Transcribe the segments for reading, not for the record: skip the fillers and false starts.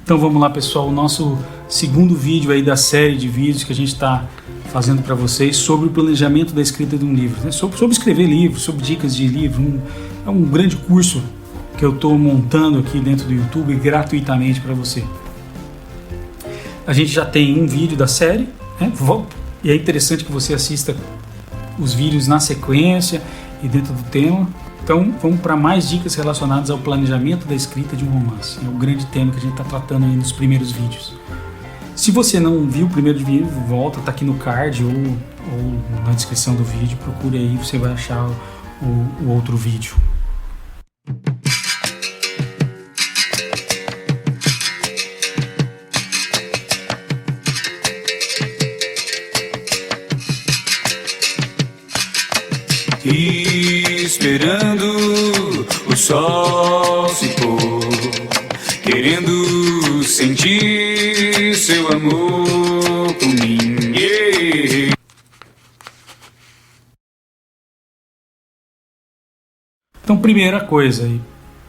Então vamos lá, pessoal, o nosso segundo vídeo aí da série de vídeos que a gente está fazendo para vocês sobre o planejamento da escrita de um livro, né? sobre escrever livros, sobre dicas de livro. É um grande curso que eu estou montando aqui dentro do YouTube gratuitamente para você. A gente já tem um vídeo da série, né? E é interessante que você assista os vídeos na sequência e dentro do tema. Então vamos para mais dicas relacionadas ao planejamento da escrita de um romance. É o grande tema que a gente está tratando aí nos primeiros vídeos. Se você não viu o primeiro vídeo, volta, está aqui no card ou na descrição do vídeo. Procure aí, você vai achar o outro vídeo. Esperando o sol se pôr, querendo sentir seu amor por mim. Yeah. Então, primeira coisa,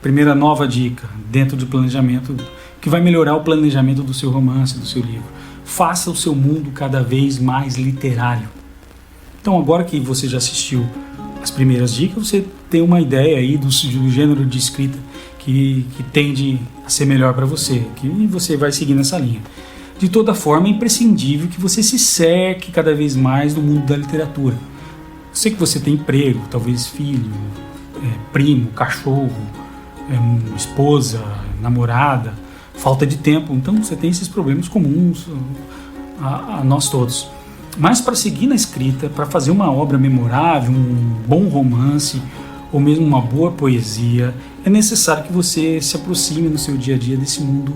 primeira nova dica dentro do planejamento que vai melhorar o planejamento do seu romance, do seu livro. Faça o seu mundo cada vez mais literário. Então, agora que você já assistiu as primeiras dicas, você tem uma ideia aí do gênero de escrita que tende a ser melhor para você, e você vai seguir nessa linha. De toda forma, é imprescindível que você se cerque cada vez mais no mundo da literatura. Eu sei que você tem emprego, talvez filho, primo, cachorro, esposa, namorada, falta de tempo, então você tem esses problemas comuns a nós todos. Mas para seguir na escrita, para fazer uma obra memorável, um bom romance ou mesmo uma boa poesia, é necessário que você se aproxime no seu dia a dia desse mundo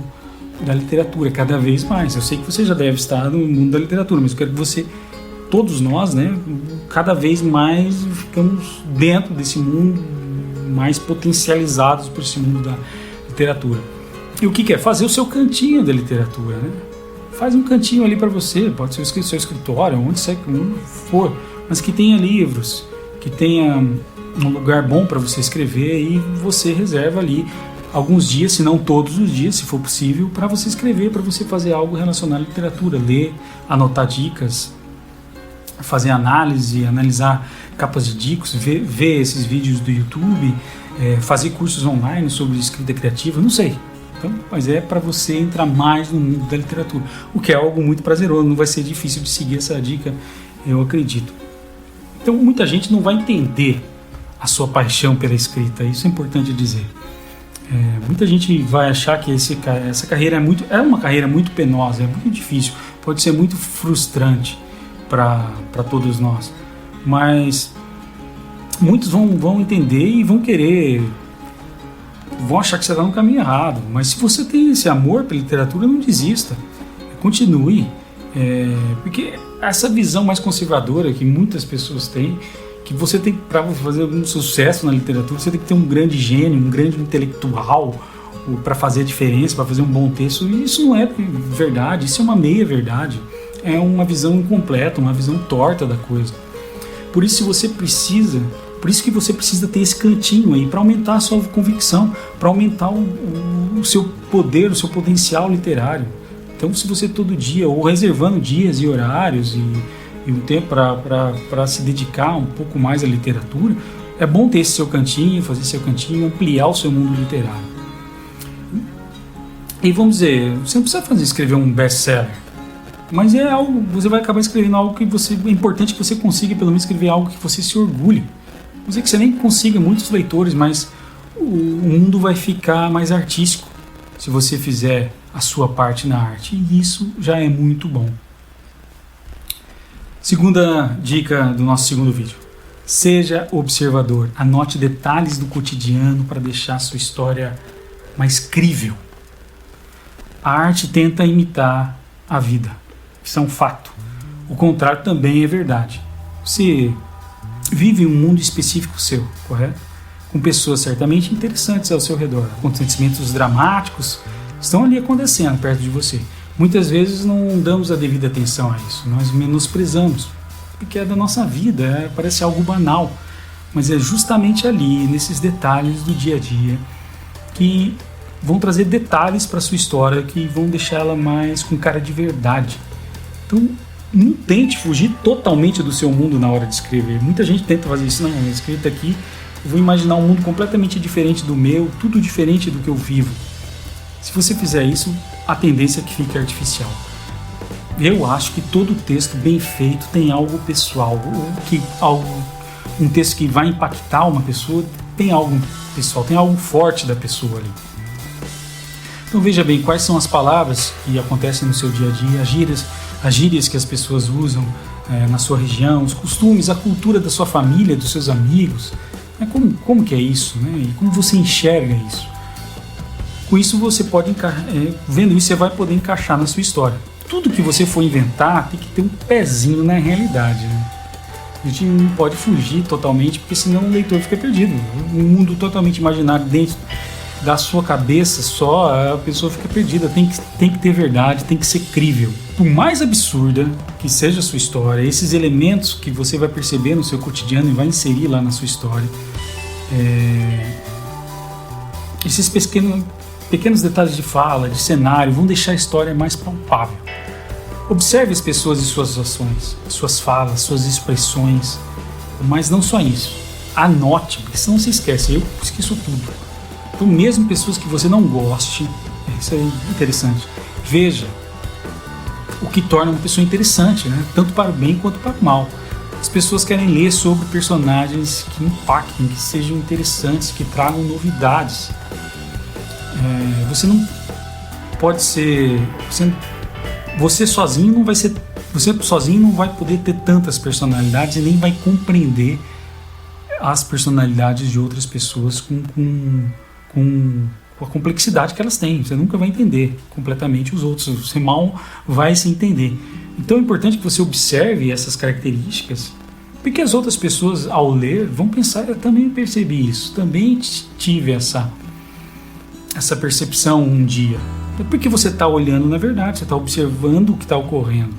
da literatura cada vez mais. Eu sei que você já deve estar no mundo da literatura, mas eu quero que você, todos nós, né, cada vez mais ficamos dentro desse mundo, mais potencializados por esse mundo da literatura. E o que é? Fazer o seu cantinho da literatura, né? Faz um cantinho ali para você, pode ser o seu escritório, onde for, mas que tenha livros, que tenha um lugar bom para você escrever, e você reserva ali alguns dias, se não todos os dias, se for possível, para você escrever, para você fazer algo relacionado à literatura, ler, anotar dicas, fazer análise, analisar capas de dicas, ver esses vídeos do YouTube, fazer cursos online sobre escrita criativa, não sei. Mas é para você entrar mais no mundo da literatura, o que é algo muito prazeroso, não vai ser difícil de seguir essa dica, eu acredito. Então muita gente não vai entender a sua paixão pela escrita, isso é importante dizer. Muita gente vai achar que essa carreira é uma carreira muito penosa, é muito difícil, pode ser muito frustrante para todos nós, mas muitos vão entender e vão achar que você está no caminho errado. Mas se você tem esse amor pela literatura, não desista, continue, porque essa visão mais conservadora que muitas pessoas têm, que você tem, para fazer algum sucesso na literatura, você tem que ter um grande gênio, um grande intelectual para fazer a diferença, para fazer um bom texto, e isso não é verdade, isso é uma meia verdade, é uma visão incompleta, uma visão torta da coisa. Por isso que você precisa ter esse cantinho aí para aumentar a sua convicção, para aumentar o seu poder, o seu potencial literário. Então, se você todo dia, ou reservando dias e horários e um tempo para se dedicar um pouco mais à literatura, é bom ter esse seu cantinho, fazer seu cantinho, ampliar o seu mundo literário. E vamos dizer, você não precisa escrever um best-seller, mas é algo, você vai acabar escrevendo algo que é importante que você consiga pelo menos escrever algo que você se orgulhe. Não sei que você nem consiga muitos leitores, mas o mundo vai ficar mais artístico se você fizer a sua parte na arte, e isso já é muito bom. Segunda dica do nosso segundo vídeo: seja observador, anote detalhes do cotidiano para deixar a sua história mais crível. A arte tenta imitar a vida, isso é um fato. O contrário também é verdade. Você vive um mundo específico seu, correto? Com pessoas certamente interessantes ao seu redor. Acontecimentos dramáticos estão ali acontecendo perto de você. Muitas vezes não damos a devida atenção a isso, nós menosprezamos, porque é da nossa vida, parece algo banal, mas é justamente ali, nesses detalhes do dia a dia, que vão trazer detalhes para sua história que vão deixá-la mais com cara de verdade. Então, não tente fugir totalmente do seu mundo na hora de escrever. Muita gente tenta fazer isso. Não, a escrita aqui, eu vou imaginar um mundo completamente diferente do meu, tudo diferente do que eu vivo. Se você fizer isso, a tendência é que fique artificial. Eu acho que todo texto bem feito tem algo pessoal, um texto que vai impactar uma pessoa tem algo pessoal, tem algo forte da pessoa ali. Então veja bem, quais são as palavras que acontecem no seu dia a dia, as gírias que as pessoas usam na sua região, os costumes, a cultura da sua família, dos seus amigos, como que é isso, né? E como você enxerga isso. Com isso você pode, vendo isso, você vai poder encaixar na sua história. Tudo que você for inventar tem que ter um pezinho na realidade, né? A gente não pode fugir totalmente, porque senão o leitor fica perdido. Um mundo totalmente imaginário dentro da sua cabeça só, a pessoa fica perdida. Tem que ter verdade, tem que ser crível. Por mais absurda que seja a sua história, esses elementos que você vai perceber no seu cotidiano e vai inserir lá na sua história, esses pequenos detalhes de fala, de cenário, vão deixar a história mais palpável. Observe as pessoas e suas ações, suas falas, suas expressões, mas não só isso. Anote, porque senão você esquece. Eu esqueço tudo. Então, mesmo pessoas que você não goste, isso é interessante. Veja o que torna uma pessoa interessante, né? Tanto para o bem quanto para o mal. As pessoas querem ler sobre personagens que impactem, que sejam interessantes, que tragam novidades. Você não pode ser... Você sozinho não vai ser... Você sozinho não vai poder ter tantas personalidades e nem vai compreender as personalidades de outras pessoas com a complexidade que elas têm. Você nunca vai entender completamente os outros. Você mal vai se entender. Então é importante que você observe essas características, porque as outras pessoas, ao ler, vão pensar: eu também percebi isso, também tive essa percepção um dia. Porque você está olhando na verdade, você está observando o que está ocorrendo.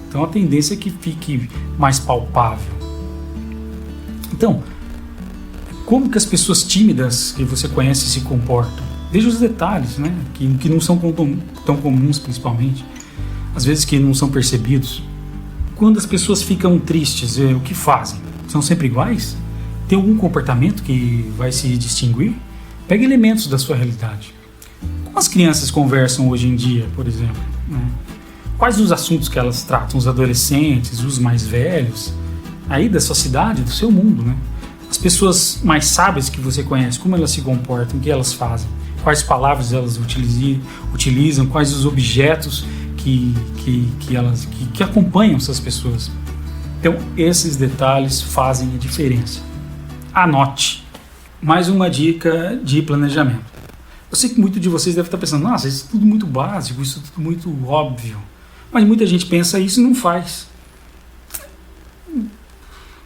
Então a tendência é que fique mais palpável. Então, como que as pessoas tímidas que você conhece se comportam? Veja os detalhes, né? que não são tão comuns, principalmente. Às vezes que não são percebidos. Quando as pessoas ficam tristes, o que fazem? São sempre iguais? Tem algum comportamento que vai se distinguir? Pega elementos da sua realidade. Como as crianças conversam hoje em dia, por exemplo, né? Quais os assuntos que elas tratam? Os adolescentes, os mais velhos, aí da sua cidade, do seu mundo, né? As pessoas mais sábias que você conhece, como elas se comportam, o que elas fazem, quais palavras elas utilizam, quais os objetos que acompanham essas pessoas. Então, esses detalhes fazem a diferença. Anote. Mais uma dica de planejamento. Eu sei que muitos de vocês devem estar pensando: nossa, isso é tudo muito básico, isso é tudo muito óbvio. Mas muita gente pensa isso e não faz.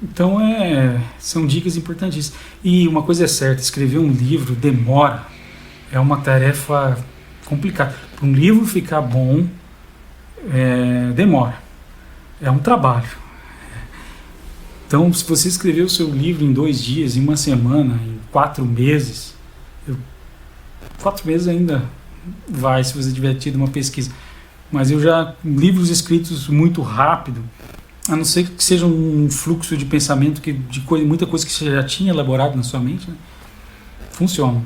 Então são dicas importantíssimas. E uma coisa é certa: escrever um livro demora. É uma tarefa complicada. Para um livro ficar bom, demora. É um trabalho. Então, se você escrever o seu livro em 2 dias, em 1 semana, em 4 meses, 4 meses ainda vai, se você tiver tido uma pesquisa. Mas livros escritos muito rápido, a não ser que seja um fluxo de pensamento muita coisa que você já tinha elaborado na sua mente, né? Funcionam.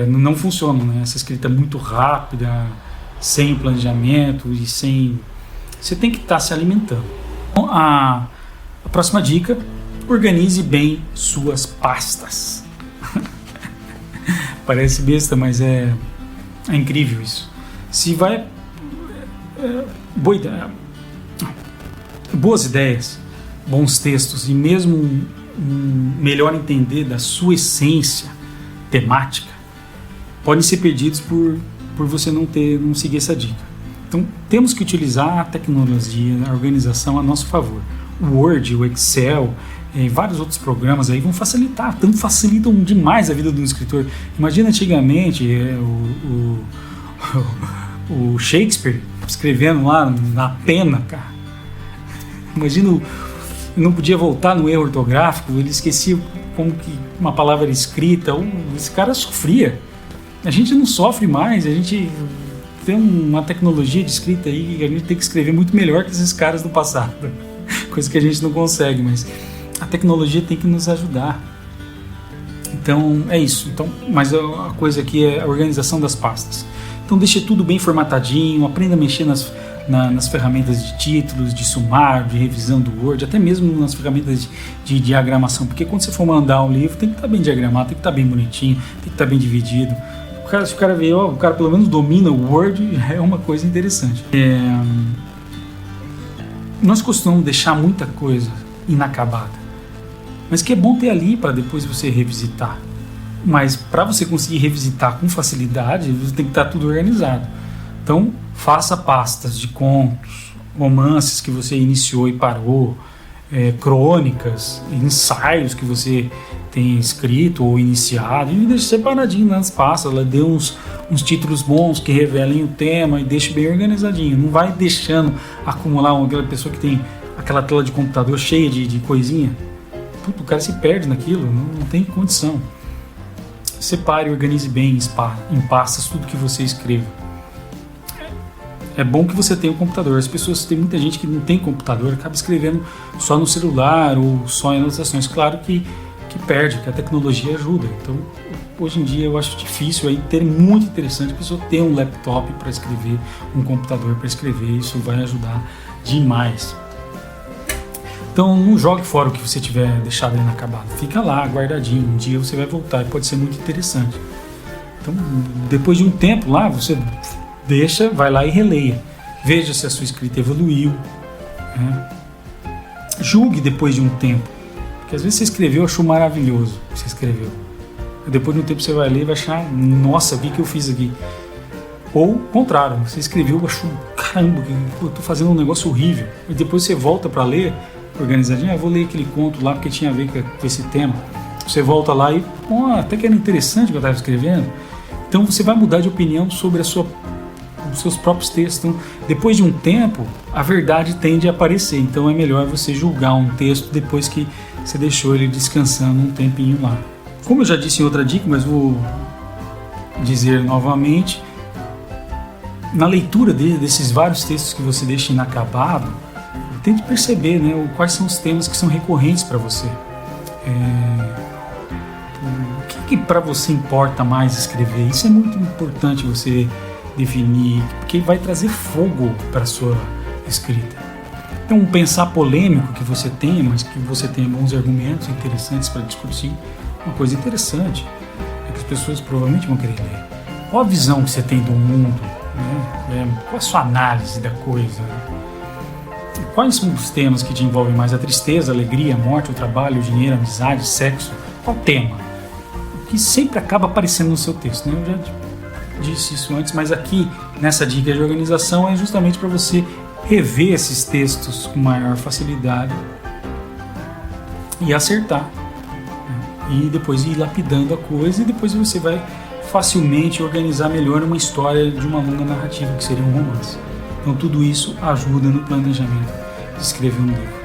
Não funcionam, né? Essa escrita muito rápida, sem planejamento e sem... Você tem que estar se alimentando. Então, a próxima dica: organize bem suas pastas. Parece besta, mas é incrível isso. Se vai... boas ideias, bons textos e mesmo um melhor entender da sua essência temática podem ser perdidos por você não seguir essa dica. Então, temos que utilizar a tecnologia, a organização a nosso favor. O Word, o Excel e vários outros programas aí vão facilitar, facilitam demais a vida do escritor. Imagina antigamente o Shakespeare escrevendo lá na pena, cara. Imagina, não podia voltar no erro ortográfico, ele esquecia como que uma palavra era escrita. Esse cara sofria. A gente não sofre mais, a gente tem uma tecnologia de escrita aí que a gente tem que escrever muito melhor que esses caras do passado. Coisa que a gente não consegue, mas a tecnologia tem que nos ajudar. Então é isso. Então, mas a coisa aqui é a organização das pastas. Então deixe tudo bem formatadinho, aprenda a mexer nas ferramentas de títulos, de sumário, de revisão do Word, até mesmo nas ferramentas de diagramação, porque quando você for mandar um livro tem que estar bem diagramado, tem que estar bem bonitinho, tem que estar bem dividido. Se o cara vê, o cara pelo menos domina o Word, é uma coisa interessante. Nós costumamos deixar muita coisa inacabada, mas que é bom ter ali para depois você revisitar. Mas para você conseguir revisitar com facilidade, você tem que estar tudo organizado. Então, faça pastas de contos, romances que você iniciou e parou, crônicas, ensaios que você tem escrito ou iniciado, e deixe separadinho nas pastas. Ela dê uns títulos bons que revelem o tema e deixe bem organizadinho. Não vai deixando acumular aquela pessoa que tem aquela tela de computador cheia de coisinha. Puta, o cara se perde naquilo, não tem condição. Separe e organize bem em pastas tudo que você escreva. É bom que você tenha um computador. Tem muita gente que não tem computador, acaba escrevendo só no celular ou só em anotações. Claro que perde, que a tecnologia ajuda. Então, hoje em dia eu acho difícil, muito interessante a pessoa ter um laptop para escrever, um computador para escrever. Isso vai ajudar demais. Então não jogue fora o que você tiver deixado inacabado. Fica lá, guardadinho. Um dia você vai voltar e pode ser muito interessante. Então, depois de um tempo lá, você deixa, vai lá e releia. Veja se a sua escrita evoluiu. Né? Julgue depois de um tempo. Porque às vezes você escreveu, achou maravilhoso o que você escreveu. Depois de um tempo você vai ler e vai achar, nossa, o que eu fiz aqui? Ou, ao contrário, você escreveu, achou, caramba, eu tô fazendo um negócio horrível. E depois você volta para ler, organizadinho, eu vou ler aquele conto lá porque tinha a ver com esse tema. Você volta lá e, até que era interessante o que eu estava escrevendo. Então você vai mudar de opinião sobre os seus próprios textos. Então, depois de um tempo, a verdade tende a aparecer. Então é melhor você julgar um texto depois que você deixou ele descansando um tempinho lá. Como eu já disse em outra dica, mas vou dizer novamente, na leitura desses vários textos que você deixa inacabado, tente perceber, né, quais são os temas que são recorrentes para você. O que para você importa mais escrever? Isso é muito importante você definir, porque vai trazer fogo para a sua escrita. Então, um pensar polêmico que você tenha, mas que você tenha bons argumentos interessantes para discutir, uma coisa interessante é que as pessoas provavelmente vão querer ler. Qual a visão que você tem do mundo? Né? Qual a sua análise da coisa? Quais são os temas que te envolvem mais? A tristeza, a alegria, a morte, o trabalho, o dinheiro, a amizade, sexo? Qual tema? O que sempre acaba aparecendo no seu texto, né? Eu já disse isso antes, mas aqui, nessa dica de organização, é justamente para você rever esses textos com maior facilidade e acertar. E depois ir lapidando a coisa, e depois você vai facilmente organizar melhor uma história de uma longa narrativa, que seria um romance. Então tudo isso ajuda no planejamento de escrever um livro.